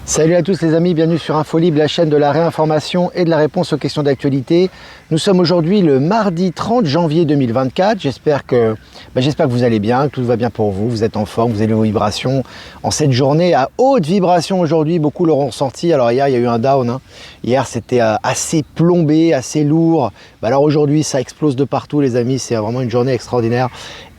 Salut à tous les amis, bienvenue sur InfoLibre, la chaîne de la réinformation et de la réponse aux questions d'actualité. Nous sommes aujourd'hui le mardi 30 janvier 2024. J'espère que vous allez bien, que tout va bien pour vous, vous êtes en forme, vous avez vos vibrations. En cette journée à haute vibration aujourd'hui, beaucoup l'auront ressenti. Alors hier, il y a eu un down. Hier, c'était assez plombé, assez lourd. Alors aujourd'hui, ça explose de partout les amis, c'est vraiment une journée extraordinaire.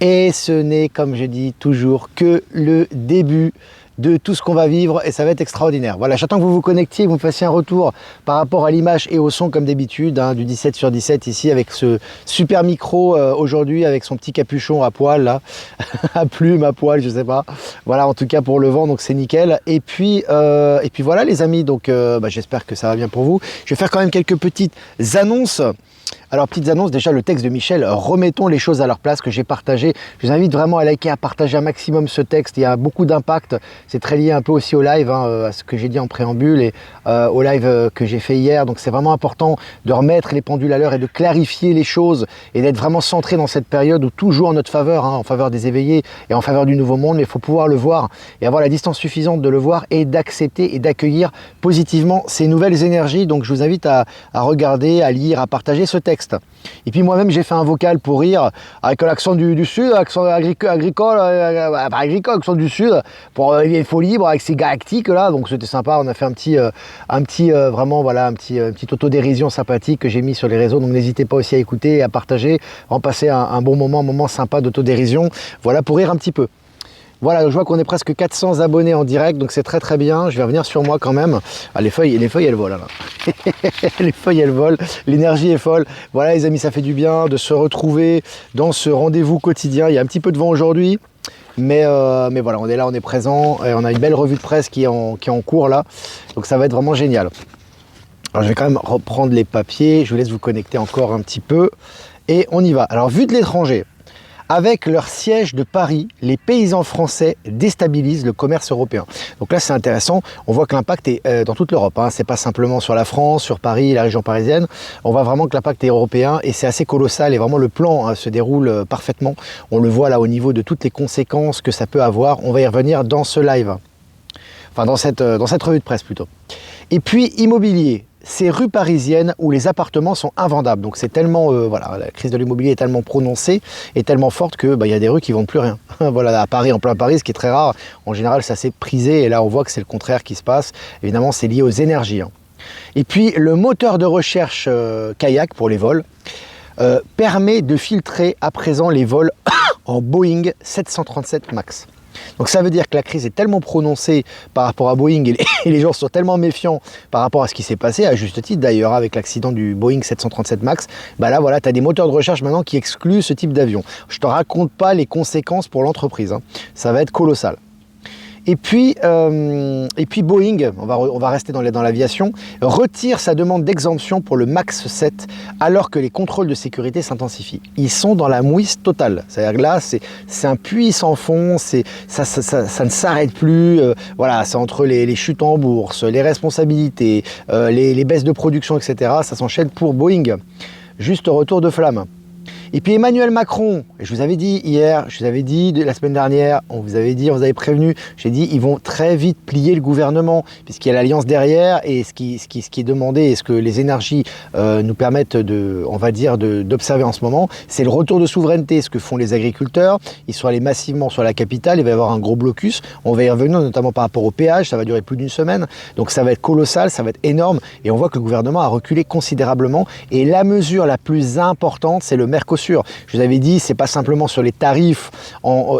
Et ce n'est, comme je dis toujours, que le début de tout ce qu'on va vivre et ça va être extraordinaire. Voilà, j'attends que vous vous connectiez, que vous me fassiez un retour par rapport à l'image et au son comme d'habitude, du 17/17 ici avec ce super micro aujourd'hui avec son petit capuchon à poil là, à plume, à poil, je sais pas. Voilà, en tout cas pour le vent, donc c'est nickel. Et puis voilà les amis, donc j'espère que ça va bien pour vous. Je vais faire quand même quelques petites annonces. Alors, petites annonces, déjà le texte de Michel, remettons les choses à leur place que j'ai partagé. Je vous invite vraiment à liker, à partager un maximum ce texte. Il y a beaucoup d'impact. C'est très lié un peu aussi au live, à ce que j'ai dit en préambule et au live que j'ai fait hier. Donc, c'est vraiment important de remettre les pendules à l'heure et de clarifier les choses et d'être vraiment centré dans cette période où tout joue en notre faveur, en faveur des éveillés et en faveur du nouveau monde. Mais il faut pouvoir le voir et avoir la distance suffisante de le voir et d'accepter et d'accueillir positivement ces nouvelles énergies. Donc, je vous invite à regarder, à lire, à partager ce texte. Et puis moi-même j'ai fait un vocal pour rire avec l'accent du sud, accent agricole, accent du sud, pour InfoLibre avec ces galactiques là, donc c'était sympa. On a fait une petite autodérision sympathique que j'ai mis sur les réseaux, donc n'hésitez pas aussi à écouter et à partager, en passer un bon moment, un moment sympa d'autodérision, voilà, pour rire un petit peu. Voilà, je vois qu'on est presque 400 abonnés en direct, donc c'est très très bien. Je vais revenir sur moi quand même. Ah, les feuilles elles volent là. Les feuilles elles volent, l'énergie est folle. Voilà les amis, ça fait du bien de se retrouver dans ce rendez-vous quotidien. Il y a un petit peu de vent aujourd'hui, mais voilà, on est là, on est présent. Et on a une belle revue de presse qui est en cours là, donc ça va être vraiment génial. Alors je vais quand même reprendre les papiers, je vous laisse vous connecter encore un petit peu et on y va. Alors vue de l'étranger. Avec leur siège de Paris, les paysans français déstabilisent le commerce européen. Donc là, c'est intéressant. On voit que l'impact est dans toute l'Europe. C'est pas simplement sur la France, sur Paris, la région parisienne. On voit vraiment que l'impact est européen et c'est assez colossal. Et vraiment, le plan se déroule parfaitement. On le voit là au niveau de toutes les conséquences que ça peut avoir. On va y revenir dans ce live. Enfin, dans cette revue de presse plutôt. Et puis, immobilier. Ces rues parisiennes où les appartements sont invendables. Donc c'est tellement, la crise de l'immobilier est tellement prononcée et tellement forte que y a des rues qui ne vendent plus rien. Voilà, à Paris, en plein Paris, ce qui est très rare. En général, c'est assez prisé et là, on voit que c'est le contraire qui se passe. Évidemment, c'est lié aux énergies. Et puis, le moteur de recherche kayak pour les vols permet de filtrer à présent les vols en Boeing 737 MAX. Donc ça veut dire que la crise est tellement prononcée par rapport à Boeing et les gens sont tellement méfiants par rapport à ce qui s'est passé, à juste titre d'ailleurs avec l'accident du Boeing 737 MAX, là voilà, tu as des moteurs de recherche maintenant qui excluent ce type d'avion. Je ne te raconte pas les conséquences pour l'entreprise, ça va être colossal. Et puis Boeing, on va rester dans l'aviation, retire sa demande d'exemption pour le MAX 7 alors que les contrôles de sécurité s'intensifient. Ils sont dans la mouise totale. C'est-à-dire que là, c'est un puits sans fond, ça ne s'arrête plus. Voilà, c'est entre les chutes en bourse, les responsabilités, les baisses de production, etc. Ça s'enchaîne pour Boeing. Juste retour de flamme. Et puis Emmanuel Macron, je vous avais dit hier, je vous avais dit la semaine dernière, on vous avait prévenu, j'ai dit ils vont très vite plier le gouvernement puisqu'il y a l'alliance derrière et ce qui est demandé et ce que les énergies nous permettent d'observer en ce moment, c'est le retour de souveraineté, ce que font les agriculteurs. Ils sont allés massivement sur la capitale, il va y avoir un gros blocus, on va y revenir notamment par rapport au péage, ça va durer plus d'une semaine, donc ça va être colossal, ça va être énorme et on voit que le gouvernement a reculé considérablement et la mesure la plus importante, c'est le Mercosur. Je vous avais dit, c'est pas simplement sur les tarifs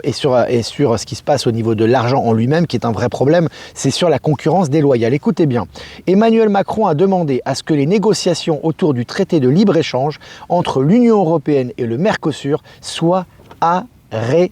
et sur ce qui se passe au niveau de l'argent en lui-même qui est un vrai problème, c'est sur la concurrence déloyale. Écoutez bien, Emmanuel Macron a demandé à ce que les négociations autour du traité de libre-échange entre l'Union européenne et le Mercosur soient arrêtées.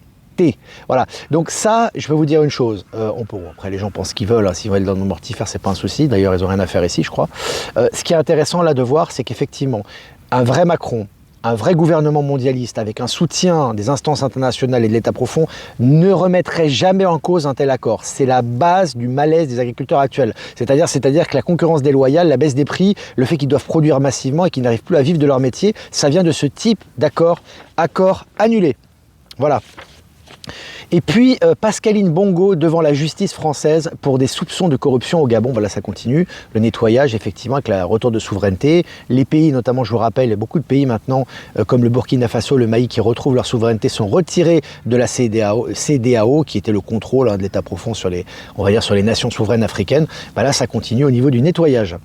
Voilà, donc ça, je peux vous dire une chose, après les gens pensent ce qu'ils veulent, s'ils veulent dans nos mortifères, c'est pas un souci, d'ailleurs ils n'ont rien à faire ici je crois. Ce qui est intéressant là de voir, c'est qu'effectivement, un vrai Macron, un vrai gouvernement mondialiste avec un soutien des instances internationales et de l'État profond ne remettrait jamais en cause un tel accord. C'est la base du malaise des agriculteurs actuels. C'est-à-dire que la concurrence déloyale, la baisse des prix, le fait qu'ils doivent produire massivement et qu'ils n'arrivent plus à vivre de leur métier, ça vient de ce type d'accord annulé. Voilà. Et puis Pascaline Bongo devant la justice française pour des soupçons de corruption au Gabon. Voilà, ça continue. Le nettoyage, effectivement, avec le retour de souveraineté. Les pays, notamment, je vous rappelle, beaucoup de pays maintenant, comme le Burkina Faso, le Mali, qui retrouvent leur souveraineté, sont retirés de la CEDEAO, qui était le contrôle de l'État profond sur les, on va dire, sur les nations souveraines africaines. Bah là, ça continue au niveau du nettoyage.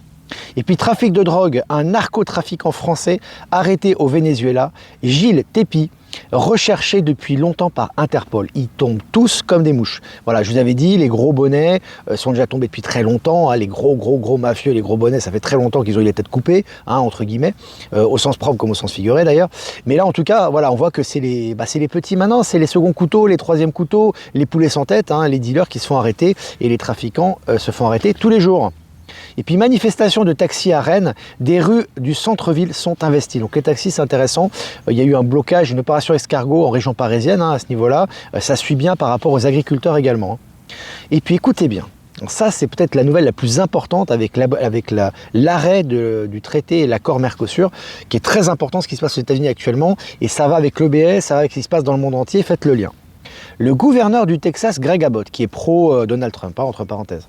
Et puis trafic de drogue, un narcotrafiquant français arrêté au Venezuela, Gilles Tepi, recherché depuis longtemps par Interpol. Ils tombent tous comme des mouches. Voilà, je vous avais dit, les gros bonnets sont déjà tombés depuis très longtemps. Hein, les gros mafieux, les gros bonnets, ça fait très longtemps qu'ils ont eu les têtes coupées, hein, entre guillemets, au sens propre comme au sens figuré d'ailleurs. Mais là, en tout cas, voilà, on voit que c'est les petits maintenant, c'est les seconds couteaux, les troisièmes couteaux, les poulets sans tête, hein, les dealers qui se font arrêter et les trafiquants se font arrêter tous les jours. Et puis manifestation de taxis à Rennes, des rues du centre-ville sont investies. Donc les taxis, c'est intéressant. Il y a eu un blocage, une opération escargot en région parisienne, hein, à ce niveau-là. Ça suit bien par rapport aux agriculteurs également. Et puis écoutez bien, ça c'est peut-être la nouvelle la plus importante avec l'arrêt du traité et l'accord Mercosur, qui est très important ce qui se passe aux États-Unis actuellement. Et ça va avec l'OBS, ça va avec ce qui se passe dans le monde entier, faites le lien. Le gouverneur du Texas, Greg Abbott, qui est pro-Donald Trump, entre parenthèses,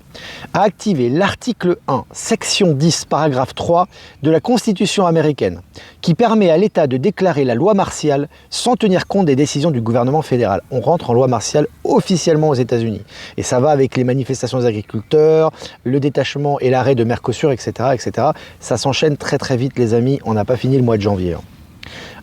a activé l'article 1, section 10, paragraphe 3 de la Constitution américaine, qui permet à l'État de déclarer la loi martiale sans tenir compte des décisions du gouvernement fédéral. On rentre en loi martiale officiellement aux États-Unis. Et ça va avec les manifestations des agriculteurs, le détachement et l'arrêt de Mercosur, etc., etc. Ça s'enchaîne très très vite, les amis. On n'a pas fini le mois de janvier.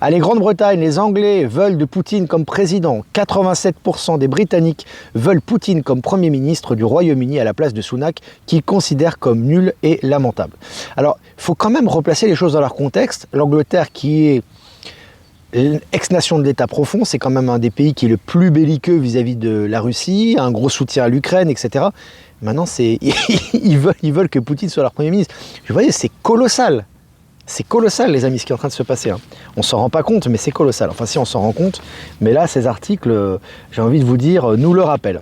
Allez, Grande-Bretagne, les Anglais veulent de Poutine comme président. 87% des Britanniques veulent Poutine comme Premier ministre du Royaume-Uni à la place de Sunak, qu'ils considèrent comme nul et lamentable. Alors, il faut quand même replacer les choses dans leur contexte. L'Angleterre, qui est ex-nation de l'État profond, c'est quand même un des pays qui est le plus belliqueux vis-à-vis de la Russie, un gros soutien à l'Ukraine, etc. Maintenant, ils veulent que Poutine soit leur Premier ministre. Vous voyez, c'est colossal. C'est colossal, les amis, ce qui est en train de se passer. Hein. On ne s'en rend pas compte, mais c'est colossal. Enfin, si on s'en rend compte, mais là, ces articles, j'ai envie de vous dire, nous le rappellent.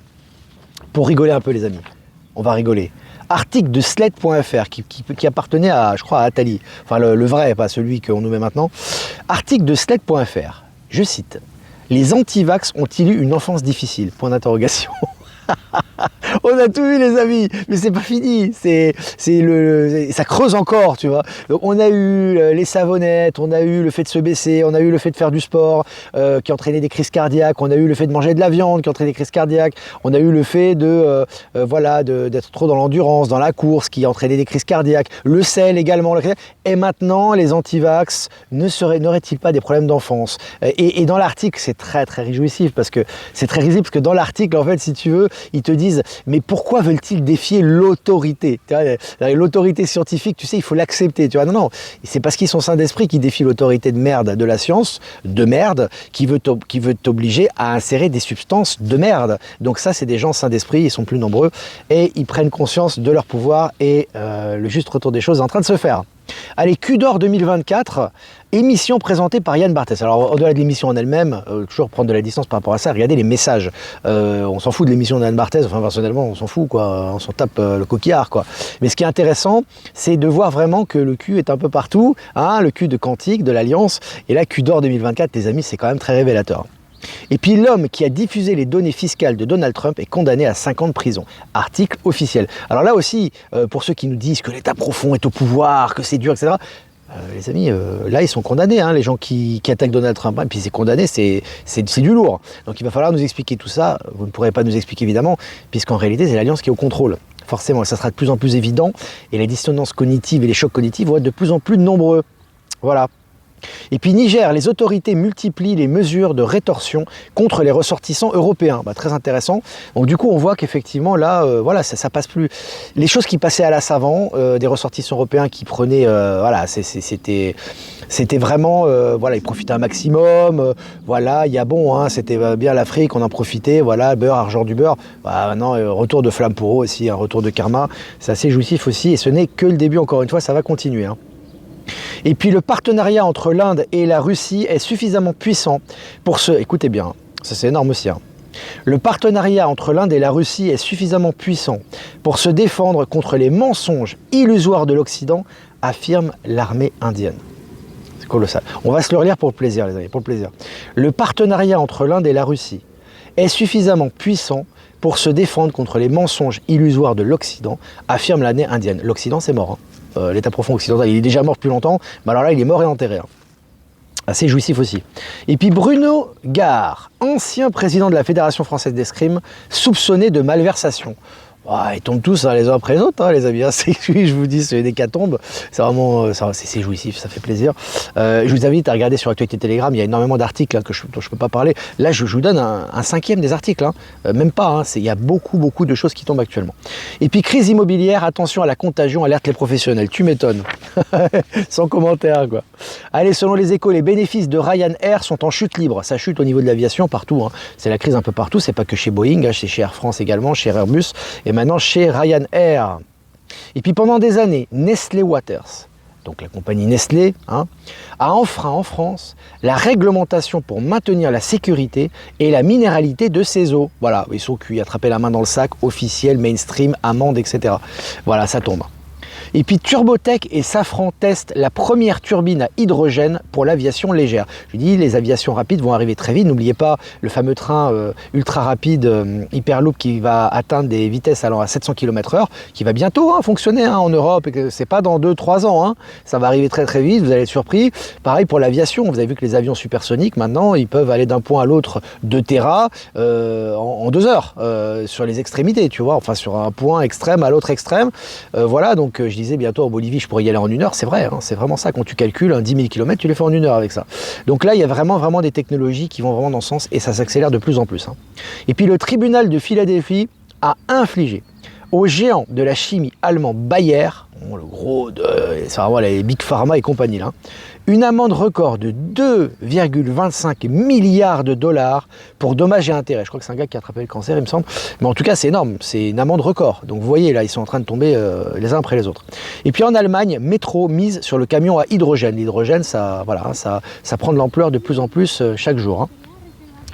Pour rigoler un peu, les amis, on va rigoler. Article de Slate.fr qui appartenait à, je crois, à Attali. Enfin, le vrai, pas celui qu'on nous met maintenant. Article de Slate.fr, je cite. Les antivax ont-ils eu une enfance difficile ? Point d'interrogation. On a tout vu, les amis, mais c'est pas fini, ça creuse encore, tu vois. Donc on a eu les savonnettes, on a eu le fait de se baisser, on a eu le fait de faire du sport qui entraînait des crises cardiaques, on a eu le fait de manger de la viande qui entraînait des crises cardiaques, on a eu le fait d'être trop dans l'endurance, dans la course qui entraînait des crises cardiaques, le sel également, et maintenant les antivax n'auraient-ils pas des problèmes d'enfance ? Et dans l'article, c'est très très réjouissif parce que c'est très risible parce que dans l'article, en fait, si tu veux, ils te disent mais pourquoi veulent-ils défier l'autorité ? L'autorité scientifique, tu sais, il faut l'accepter. Tu vois, non, c'est parce qu'ils sont sains d'esprit qui défient l'autorité de merde de la science, de merde, qui veut t'obliger à insérer des substances de merde. Donc ça, c'est des gens sains d'esprit, ils sont plus nombreux et ils prennent conscience de leur pouvoir et le juste retour des choses est en train de se faire. Allez, Q d'or 2024, émission présentée par Yann Barthès. Alors, au-delà de l'émission en elle-même, toujours prendre de la distance par rapport à ça, regardez les messages. On s'en fout de l'émission de Yann Barthès, enfin, personnellement, on s'en fout, quoi. On s'en tape le coquillard, quoi. Mais ce qui est intéressant, c'est de voir vraiment que le Q est un peu partout, hein, le Q de Quantique, de l'Alliance, et là, Q d'or 2024, les amis, c'est quand même très révélateur. Et puis l'homme qui a diffusé les données fiscales de Donald Trump est condamné à 5 ans de prison. Article officiel. Alors là aussi, pour ceux qui nous disent que l'État profond est au pouvoir, que c'est dur, etc., les amis, là ils sont condamnés, hein, les gens qui attaquent Donald Trump, hein, et puis c'est condamné, c'est du lourd. Donc il va falloir nous expliquer tout ça. Vous ne pourrez pas nous expliquer évidemment, puisqu'en réalité c'est l'Alliance qui est au contrôle. Forcément, ça sera de plus en plus évident, et les dissonances cognitives et les chocs cognitifs vont être de plus en plus nombreux. Voilà. Et puis Niger, les autorités multiplient les mesures de rétorsion contre les ressortissants européens. Très intéressant. Donc du coup, on voit qu'effectivement, là, voilà, ça passe plus. Les choses qui passaient à la savant, des ressortissants européens qui prenaient, voilà, c'était vraiment, voilà, ils profitaient un maximum. Voilà, il y a bon, hein, c'était bien l'Afrique, on en profitait. Voilà, beurre, argent du beurre. Maintenant, retour de flamme pour eux aussi, un retour de karma. C'est assez jouissif aussi. Et ce n'est que le début. Encore une fois, ça va continuer. Hein. Et puis le partenariat entre l'Inde et la Russie est suffisamment puissant pour se... Écoutez bien, ça c'est énorme aussi. Hein. Le partenariat entre l'Inde et la Russie est suffisamment puissant pour se défendre contre les mensonges illusoires de l'Occident, affirme l'armée indienne. C'est colossal. On va se le relire pour le plaisir, les amis, pour le plaisir. Le partenariat entre l'Inde et la Russie est suffisamment puissant pour se défendre contre les mensonges illusoires de l'Occident, affirme l'année indienne. L'Occident, c'est mort. Hein. L'État profond occidental, il est déjà mort depuis longtemps, mais alors là, il est mort et enterré. Hein. Assez jouissif aussi. Et puis Bruno Gare, ancien président de la Fédération française d'escrime, soupçonné de malversation. Ah, ils tombent tous les uns après les autres, hein, les amis. Hein. Je vous dis, c'est une hécatombe. C'est vraiment, c'est jouissif, ça fait plaisir. Je vous invite à regarder sur Actualité Telegram. Il y a énormément d'articles hein, dont je ne peux pas parler. Là, je vous donne un cinquième des articles. Hein. Même pas. Hein, il y a beaucoup de choses qui tombent actuellement. Et puis, crise immobilière, attention à la contagion, alerte les professionnels. Tu m'étonnes. Sans commentaire, quoi. Allez, selon les Échos, les bénéfices de Ryanair sont en chute libre. Ça chute au niveau de l'aviation partout. Hein. C'est la crise un peu partout. C'est pas que chez Boeing, hein, c'est chez Air France également, chez Airbus. Et maintenant chez Ryanair. Et puis pendant des années, Nestlé Waters, donc la compagnie Nestlé, hein, a enfreint en France la réglementation pour maintenir la sécurité et la minéralité de ses eaux. Voilà, ils sont cuits, attraper la main dans le sac, officiel, mainstream, amende, etc. Voilà, ça tombe. Et puis Turbotech et Safran testent la première turbine à hydrogène pour l'aviation légère. Je dis, les aviations rapides vont arriver très vite. N'oubliez pas le fameux train ultra rapide Hyperloop qui va atteindre des vitesses allant à 700 km/h, qui va bientôt fonctionner en Europe. Et que c'est pas dans 2-3 ans. Hein. Ça va arriver très vite, vous allez être surpris. Pareil pour l'aviation. Vous avez vu que les avions supersoniques, maintenant, ils peuvent aller d'un point à l'autre de Terra en 2 heures sur les extrémités, tu vois. Enfin, sur un point extrême à l'autre extrême. Voilà, donc je disais bientôt en Bolivie, je pourrais y aller en 1 heure, c'est vrai, hein, c'est vraiment ça, quand tu calcules 10 000 km, tu les fais en 1 heure avec ça. Donc là, il y a vraiment des technologies qui vont vraiment dans ce sens et ça s'accélère de plus en plus. Hein. Et puis le tribunal de Philadelphie a infligé au géant de la chimie allemand Bayer, le gros, c'est vraiment les Big Pharma et compagnie là, une amende record de 2,25 milliards de dollars pour dommages et intérêts. Je crois que c'est un gars qui a attrapé le cancer, il me semble. Mais en tout cas, c'est énorme. C'est une amende record. Donc vous voyez, là, ils sont en train de tomber les uns après les autres. Et puis en Allemagne, Métro mise sur le camion à hydrogène. L'hydrogène, ça prend de l'ampleur de plus en plus chaque jour. Hein.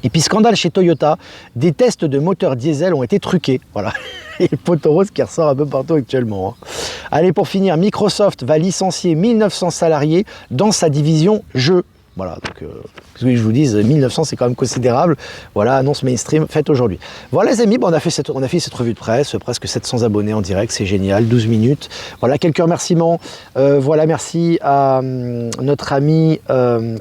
Et puis scandale chez Toyota, des tests de moteurs diesel ont été truqués. Voilà. Et le poteau rose qui ressort un peu partout actuellement. Hein. Allez, pour finir, Microsoft va licencier 1900 salariés dans sa division jeux. Voilà, donc ce que je vous dis, 1900 c'est quand même considérable. Voilà, annonce mainstream faite aujourd'hui. Voilà les amis, bon, on a fait cette revue de presse, presque 700 abonnés en direct, c'est génial, 12 minutes. Voilà, quelques remerciements. Voilà, merci à notre ami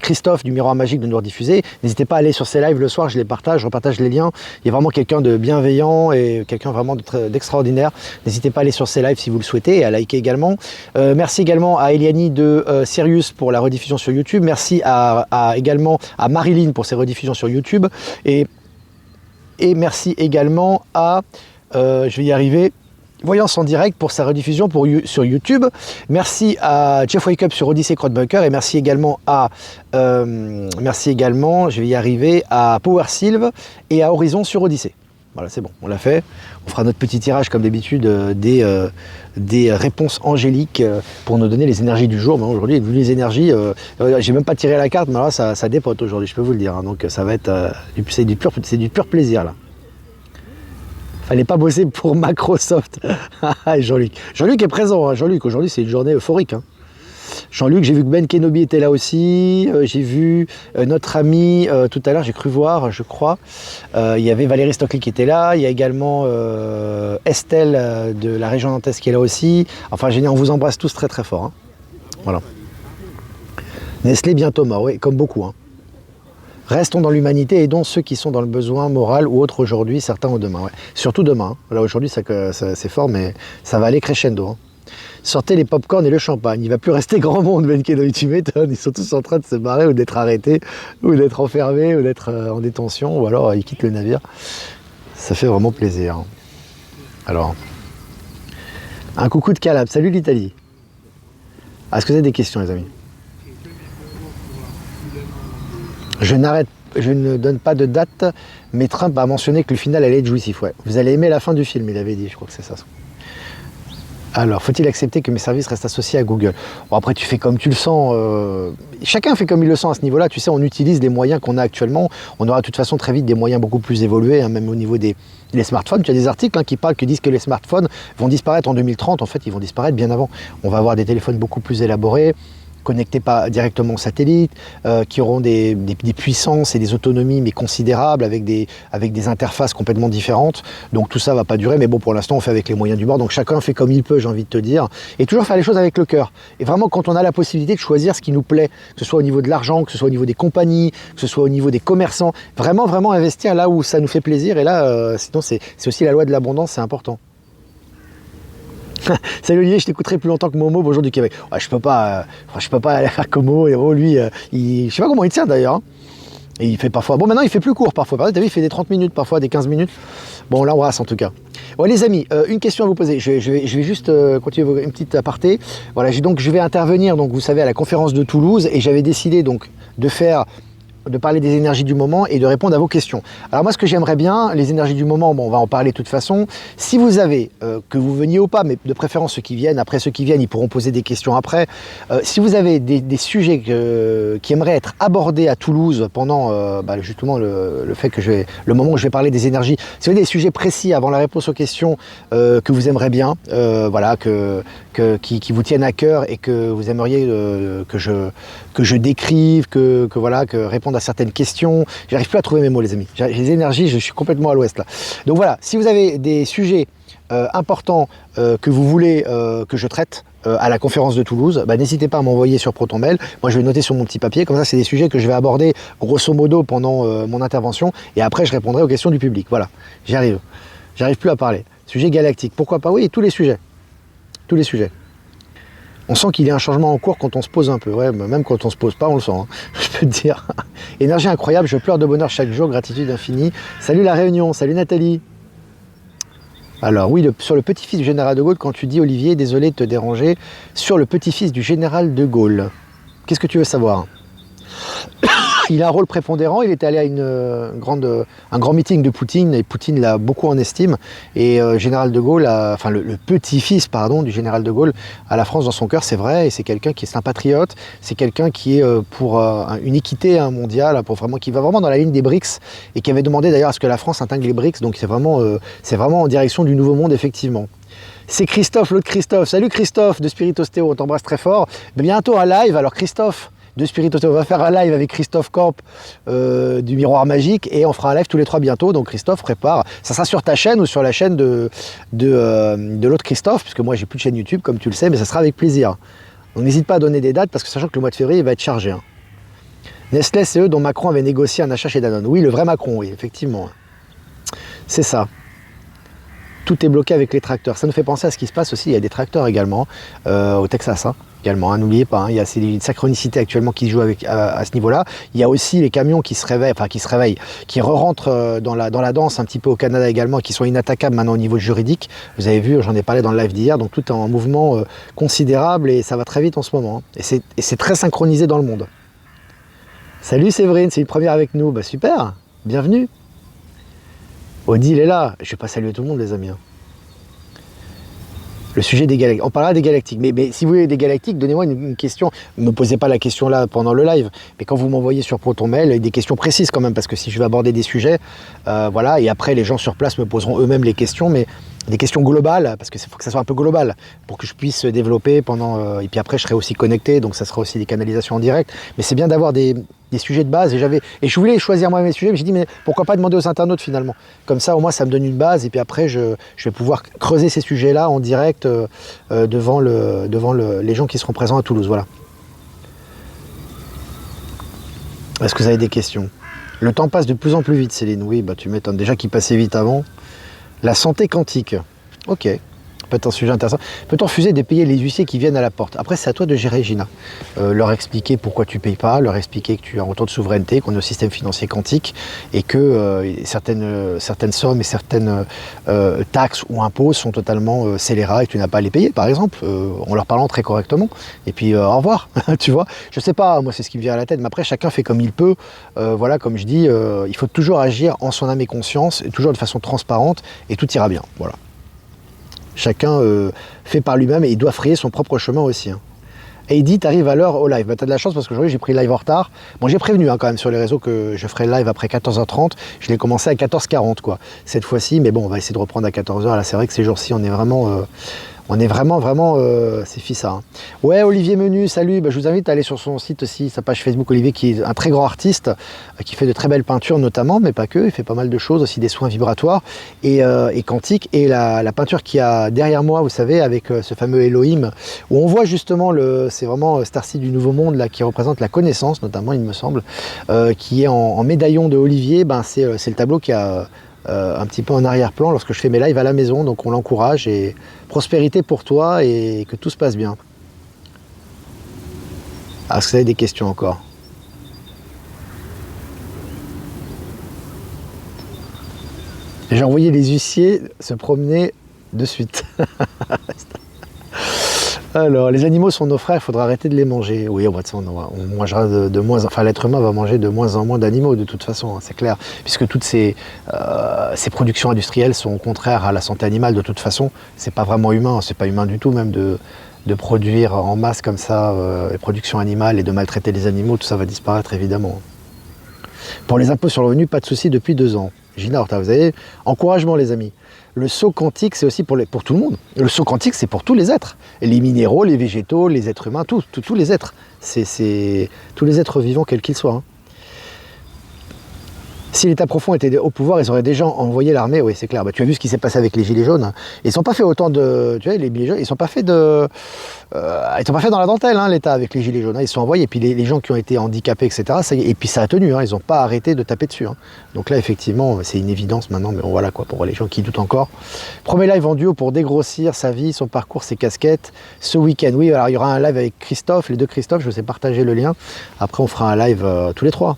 Christophe du Miroir Magique de nous rediffuser. N'hésitez pas à aller sur ces lives le soir, je repartage les liens. Il y a vraiment quelqu'un de bienveillant et quelqu'un vraiment d'extraordinaire. N'hésitez pas à aller sur ces lives si vous le souhaitez et à liker également. Merci également à Eliani de Sirius pour la rediffusion sur YouTube. Merci également à Marilyn pour ses rediffusions sur YouTube et merci également à je vais y arriver, Voyance en direct pour sa rediffusion sur YouTube. Merci à Jeff Wake Up sur Odyssey Crowdbunker et merci également je vais y arriver, à Power Sylve et à Horizon sur Odyssey. Voilà, c'est bon, on l'a fait. On fera notre petit tirage comme d'habitude des réponses angéliques pour nous donner les énergies du jour. Aujourd'hui, vu les énergies, j'ai même pas tiré la carte, mais là ça dépote aujourd'hui, je peux vous le dire. Hein. Donc ça va être c'est du pur plaisir là. Fallait pas bosser pour Microsoft. Jean-Luc est présent. Hein. Jean-Luc, aujourd'hui c'est une journée euphorique. Hein. Jean-Luc, j'ai vu que Ben Kenobi était là aussi, j'ai vu notre ami, tout à l'heure j'ai cru voir, je crois, il y avait Valérie Stockley qui était là, il y a également Estelle de la région nantaise qui est là aussi, enfin on vous embrasse tous très fort. Hein. Voilà. Nestlé bientôt mort, oui, comme beaucoup. Hein. Restons dans l'humanité, aidons ceux qui sont dans le besoin moral ou autre aujourd'hui, certains ou demain. Ouais. Surtout demain, hein. Là aujourd'hui c'est fort, mais ça va aller crescendo. Hein. Sortez les pop-corn et le champagne. Il ne va plus rester grand monde, Ben Kenobi, tu m'étonnes. Ils sont tous en train de se barrer ou d'être arrêtés, ou d'être enfermés, ou d'être en détention, ou alors ils quittent le navire. Ça fait vraiment plaisir. Alors, un coucou de Calab. Salut l'Italie. Est-ce que vous avez des questions, les amis? Je ne donne pas de date, mais Trump a mentionné que le final allait être jouissif. Ouais. Vous allez aimer la fin du film, il avait dit, je crois que c'est ça. Alors, faut-il accepter que mes services restent associés à Google? Bon, après, tu fais comme tu le sens. Chacun fait comme il le sent à ce niveau-là. Tu sais, on utilise les moyens qu'on a actuellement. On aura de toute façon très vite des moyens beaucoup plus évolués, hein, même au niveau des smartphones. Tu as des articles qui disent que les smartphones vont disparaître en 2030. En fait, ils vont disparaître bien avant. On va avoir des téléphones beaucoup plus élaborés, connectés pas directement au satellite, qui auront des puissances et des autonomies mais considérables avec des interfaces complètement différentes. Donc tout ça va pas durer, mais bon, pour l'instant on fait avec les moyens du bord, donc chacun fait comme il peut, j'ai envie de te dire, et toujours faire les choses avec le cœur. Et vraiment, quand on a la possibilité de choisir ce qui nous plaît, que ce soit au niveau de l'argent, que ce soit au niveau des compagnies, que ce soit au niveau des commerçants, vraiment investir là où ça nous fait plaisir. Et là, sinon c'est aussi la loi de l'abondance, c'est important. Salut Olivier, je t'écouterai plus longtemps que Momo, bonjour du Québec. Ouais, je peux pas aller faire comme Momo, lui, je sais pas comment il tient d'ailleurs. Hein. Et il fait parfois, bon maintenant il fait plus court parfois, t'as vu, il fait des 30 minutes parfois, des 15 minutes. Bon, on l'embrasse en tout cas. Ouais les amis, une question à vous poser, je vais juste continuer une petite aparté. Voilà, je vais intervenir, donc vous savez, à la conférence de Toulouse, et j'avais décidé donc de parler des énergies du moment et de répondre à vos questions. Alors moi, ce que j'aimerais bien, les énergies du moment, bon, on va en parler de toute façon. Si vous avez, que vous veniez ou pas, mais de préférence ceux qui viennent, après ceux qui viennent, ils pourront poser des questions après. Si vous avez des sujets qui aimeraient être abordés à Toulouse pendant justement le moment où je vais parler des énergies, si vous avez des sujets précis avant la réponse aux questions que vous aimeriez bien, voilà, qui vous tiennent à cœur et que vous aimeriez que je décrive, que répondre à certaines questions. J'arrive plus à trouver mes mots, les amis. Les énergies, je suis complètement à l'ouest là. Donc voilà, si vous avez des sujets importants que vous voulez que je traite à la conférence de Toulouse, n'hésitez pas à m'envoyer sur ProtonMail. Moi, je vais noter sur mon petit papier. Comme ça, c'est des sujets que je vais aborder grosso modo pendant mon intervention. Et après, je répondrai aux questions du public. Voilà, j'y arrive. J'arrive plus à parler. Sujet galactique, pourquoi pas? Oui, tous les sujets. Tous les sujets. On sent qu'il y a un changement en cours quand on se pose un peu. Ouais, même quand on se pose pas, on le sent. Hein. Je peux te dire. Énergie incroyable, je pleure de bonheur chaque jour, gratitude infinie. Salut la Réunion, salut Nathalie. Alors oui, sur le petit-fils du général de Gaulle, quand tu dis Olivier, désolé de te déranger, sur le petit-fils du général de Gaulle, qu'est-ce que tu veux savoir? Il a un rôle prépondérant, il était allé à un grand meeting de Poutine, et Poutine l'a beaucoup en estime, et général de Gaulle, le petit-fils du général de Gaulle a la France dans son cœur, c'est vrai, et c'est quelqu'un qui est un patriote, c'est quelqu'un qui est pour une équité mondiale, qui va vraiment dans la ligne des BRICS, et qui avait demandé d'ailleurs à ce que la France intègre les BRICS, donc c'est vraiment en direction du nouveau monde, effectivement. C'est Christophe, l'autre Christophe. Salut Christophe de Spirit Ostéo, on t'embrasse très fort. Mais bientôt un live, alors Christophe de Spirit Ostéo, on va faire un live avec Christophe Corp du Miroir Magique, et on fera un live tous les trois bientôt. Donc Christophe, prépare. Ça sera sur ta chaîne ou sur la chaîne de l'autre Christophe, puisque moi j'ai plus de chaîne YouTube comme tu le sais, mais ça sera avec plaisir. Donc n'hésite pas à donner des dates, parce que sachant que le mois de février il va être chargé. Hein. Nestlé, c'est eux dont Macron avait négocié un achat chez Danone. Oui, le vrai Macron, oui, effectivement. C'est ça. Tout est bloqué avec les tracteurs. Ça nous fait penser à ce qui se passe aussi. Il y a des tracteurs également au Texas. Hein. Également, hein, n'oubliez pas, hein, il y a une synchronicité actuellement qui se joue à ce niveau-là. Il y a aussi les camions qui re-rentrent dans la danse un petit peu au Canada également, qui sont inattaquables maintenant au niveau juridique. Vous avez vu, j'en ai parlé dans le live d'hier, donc tout est en mouvement considérable et ça va très vite en ce moment. Hein. Et c'est très synchronisé dans le monde. Salut Séverine, c'est une première avec nous. Bah super, bienvenue. Odile est là. Je vais pas saluer tout le monde, les amis. Hein. Le sujet des galactiques. On parlera des galactiques. Mais si vous voulez des galactiques, donnez-moi une question. Ne me posez pas la question là pendant le live. Mais quand vous m'envoyez sur ProtonMail, des questions précises quand même. Parce que si je vais aborder des sujets, voilà. Et après, les gens sur place me poseront eux-mêmes les questions. Mais des questions globales, parce qu'il faut que ça soit un peu global. Pour que je puisse développer pendant... et puis après, je serai aussi connecté. Donc ça sera aussi des canalisations en direct. Mais c'est bien d'avoir des sujets de base, et je voulais choisir moi mes sujets, mais j'ai dit mais pourquoi pas demander aux internautes finalement, comme ça au moins ça me donne une base, et puis après je vais pouvoir creuser ces sujets là en direct devant les gens qui seront présents à Toulouse. Voilà. Est-ce que vous avez des questions? Le temps passe de plus en plus vite, Céline. Oui, bah tu m'étonnes, déjà qu'il passait vite avant. La santé quantique, ok, peut-être un sujet intéressant. Peut-on refuser de payer les huissiers qui viennent à la porte? Après, c'est à toi de gérer, Gina. Leur expliquer pourquoi tu ne payes pas, leur expliquer que tu as un retour de souveraineté, qu'on est au système financier quantique, et que certaines sommes et certaines taxes ou impôts sont totalement scélérats et que tu n'as pas à les payer, par exemple, en leur parlant très correctement. Et puis, au revoir, tu vois. Je sais pas, moi, c'est ce qui me vient à la tête, mais après, chacun fait comme il peut. Voilà, comme je dis, il faut toujours agir en son âme et conscience, et toujours de façon transparente, et tout ira bien. Voilà. Chacun fait par lui-même et il doit frayer son propre chemin aussi. Hein. Heidi, t'arrives à l'heure au live. Bah, t'as de la chance parce qu'aujourd'hui j'ai pris le live en retard. Bon, j'ai prévenu quand même sur les réseaux que je ferai le live après 14h30. Je l'ai commencé à 14h40 quoi. Cette fois-ci, mais bon, on va essayer de reprendre à 14h. Là, c'est vrai que ces jours-ci, on est vraiment On est vraiment, c'est FISA. Hein. Ouais, Olivier Menu, salut. Bah, je vous invite à aller sur son site aussi, sa page Facebook Olivier, qui est un très grand artiste, qui fait de très belles peintures notamment, mais pas que. Il fait pas mal de choses, aussi des soins vibratoires et quantiques. Et la peinture qu'il y a derrière moi, vous savez, avec ce fameux Elohim, où on voit justement, c'est vraiment Starseed du Nouveau Monde, là, qui représente la connaissance, notamment, il me semble, qui est en médaillon de Olivier. Ben, c'est le tableau qui a... un petit peu en arrière-plan lorsque je fais mes lives à la maison, donc on l'encourage et prospérité pour toi et que tout se passe bien. Ah, est-ce que vous avez des questions encore? J'ai envoyé les huissiers se promener de suite. Alors, les animaux sont nos frères, il faudra arrêter de les manger. Oui, on mangera de moins, enfin l'être humain va manger de moins en moins d'animaux de toute façon, hein, c'est clair. Puisque toutes ces productions industrielles sont contraires à la santé animale de toute façon. C'est pas vraiment humain, c'est pas humain du tout même de produire en masse comme ça les productions animales et de maltraiter les animaux, tout ça va disparaître évidemment. Pour les impôts sur le revenu, pas de souci depuis 2 ans. Gina Horta, vous avez encouragement les amis. Le saut quantique, c'est aussi pour tout le monde. Le saut quantique, c'est pour tous les êtres. Les minéraux, les végétaux, les êtres humains, tous les êtres. C'est tous les êtres vivants, quels qu'ils soient. Hein. Si l'État profond était au pouvoir, ils auraient déjà envoyé l'armée, oui c'est clair. Bah, tu as vu ce qui s'est passé avec les Gilets jaunes. Hein. Ils sont pas fait autant de... Tu vois, les Gilets jaunes, ils sont pas fait de... ils sont pas fait dans la dentelle, hein, l'État, avec les Gilets jaunes. Hein. Ils sont envoyés, et puis les gens qui ont été handicapés, etc., ça y est, et puis ça a tenu, hein. Ils n'ont pas arrêté de taper dessus. Hein. Donc là, effectivement, c'est une évidence maintenant, mais bon, voilà quoi, pour les gens qui doutent encore. Premier live en duo pour dégrossir sa vie, son parcours, ses casquettes, ce week-end. Oui, alors il y aura un live avec Christophe, les deux Christophe, je vous ai partagé le lien. Après, on fera un live tous les trois.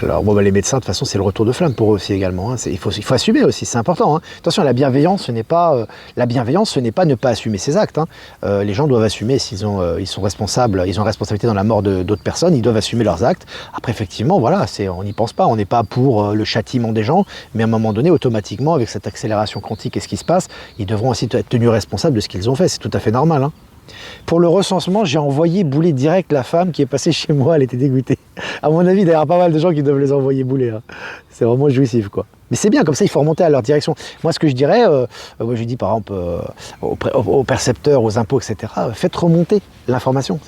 Alors bon, bah, les médecins, de toute façon, c'est le retour de flamme pour eux aussi également. Hein. Il faut assumer aussi, c'est important. Hein. Attention, la bienveillance, ce n'est pas ne pas assumer ses actes. Hein. Les gens doivent assumer ils sont responsables, ils ont responsabilité dans la mort d'autres personnes, ils doivent assumer leurs actes. Après, effectivement, voilà, on n'y pense pas, on n'est pas pour le châtiment des gens, mais à un moment donné, automatiquement, avec cette accélération quantique et ce qui se passe, ils devront aussi être tenus responsables de ce qu'ils ont fait. C'est tout à fait normal. Hein. Pour le recensement, j'ai envoyé bouler direct la femme qui est passée chez moi, elle était dégoûtée. À mon avis, il y a pas mal de gens qui doivent les envoyer bouler. Hein. C'est vraiment jouissif, quoi. Mais c'est bien, comme ça, il faut remonter à leur direction. Moi, ce que je dirais, je dis par exemple aux percepteurs, aux impôts, etc., faites remonter l'information.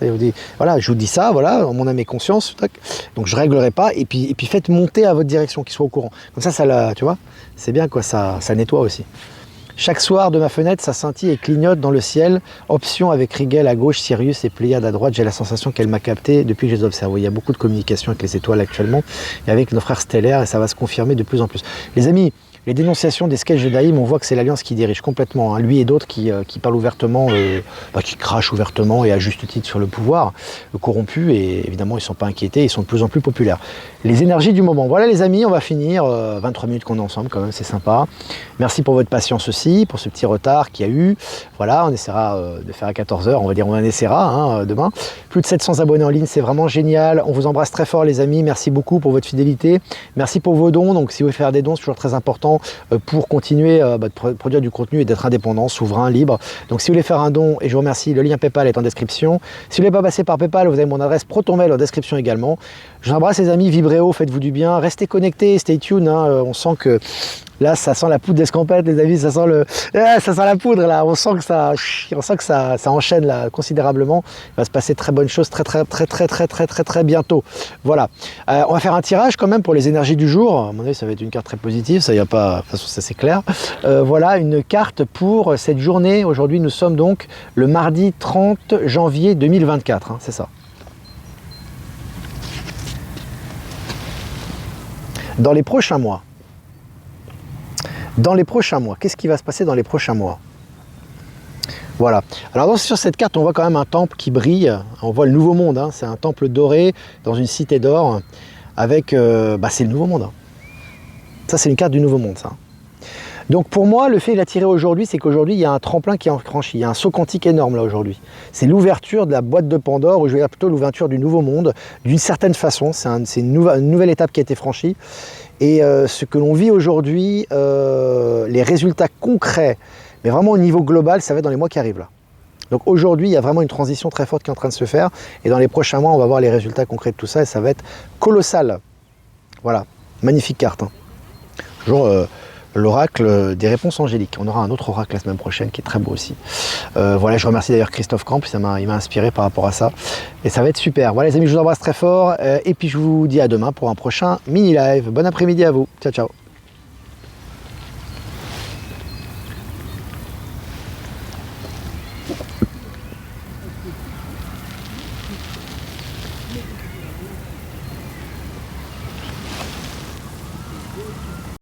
Voilà, je vous dis ça, voilà, mon âme et conscience, donc je ne réglerai pas, et puis faites monter à votre direction, qu'ils soient au courant. Comme ça, tu vois, c'est bien, quoi, ça nettoie aussi. Chaque soir, de ma fenêtre, ça scintille et clignote dans le ciel. Option avec Rigel à gauche, Sirius et Pléiade à droite. J'ai la sensation qu'elle m'a capté depuis que je les observe. Il y a beaucoup de communication avec les étoiles actuellement et avec nos frères stellaires et ça va se confirmer de plus en plus. Les amis, les dénonciations des sketchs de Daïm, on voit que c'est l'Alliance qui dirige complètement. Hein. Lui et d'autres qui parlent ouvertement, qui crachent ouvertement et à juste titre sur le pouvoir corrompu. Et évidemment, ils ne sont pas inquiétés, ils sont de plus en plus populaires. Les énergies du moment. Voilà les amis, on va finir. 23 minutes qu'on est ensemble quand même, c'est sympa. Merci pour votre patience aussi, pour ce petit retard qu'il y a eu. Voilà, on essaiera de faire à 14h, on va dire on en essaiera hein, demain. Plus de 700 abonnés en ligne, c'est vraiment génial. On vous embrasse très fort les amis, merci beaucoup pour votre fidélité. Merci pour vos dons, donc si vous voulez faire des dons, c'est toujours très important pour continuer de produire du contenu et d'être indépendant, souverain, libre. Donc si vous voulez faire un don, et je vous remercie, le lien PayPal est en description. Si vous ne voulez pas passer par PayPal, vous avez mon adresse Protonmail en description également. Je vous embrasse les amis, vibrez haut, faites-vous du bien, restez connectés, stay tuned, hein, on sent que là ça sent la poudre d'escampette les amis, ça sent la poudre là, on sent que ça enchaîne là considérablement. Il va se passer très bonnes choses très bientôt. Voilà. On va faire un tirage quand même pour les énergies du jour. À mon avis, ça va être une carte très positive, ça y a pas, de toute façon ça c'est clair. Voilà une carte pour cette journée. Aujourd'hui, nous sommes donc le mardi 30 janvier 2024, hein, c'est ça. Dans les prochains mois, qu'est-ce qui va se passer dans les prochains mois? Voilà. Alors sur cette carte, on voit quand même un temple qui brille. On voit le nouveau monde. Hein. C'est un temple doré dans une cité d'or avec... c'est le nouveau monde. Hein. Ça, c'est une carte du nouveau monde, ça. Donc pour moi, le fait de la tirer aujourd'hui, c'est qu'aujourd'hui, il y a un tremplin qui est franchi. Il y a un saut quantique énorme là aujourd'hui. C'est l'ouverture de la boîte de Pandore, ou je vais dire plutôt l'ouverture du nouveau monde, d'une certaine façon. C'est une nouvelle étape qui a été franchie. Et ce que l'on vit aujourd'hui, les résultats concrets, mais vraiment au niveau global, ça va être dans les mois qui arrivent là. Donc aujourd'hui, il y a vraiment une transition très forte qui est en train de se faire. Et dans les prochains mois, on va voir les résultats concrets de tout ça et ça va être colossal. Voilà, magnifique carte. Hein. toujours l'oracle des réponses angéliques. On aura un autre oracle la semaine prochaine qui est très beau aussi. Voilà, je remercie d'ailleurs Christophe Camp, il m'a inspiré par rapport à ça. Et ça va être super. Voilà les amis, je vous embrasse très fort. Et puis je vous dis à demain pour un prochain mini live. Bon après-midi à vous. Ciao, ciao.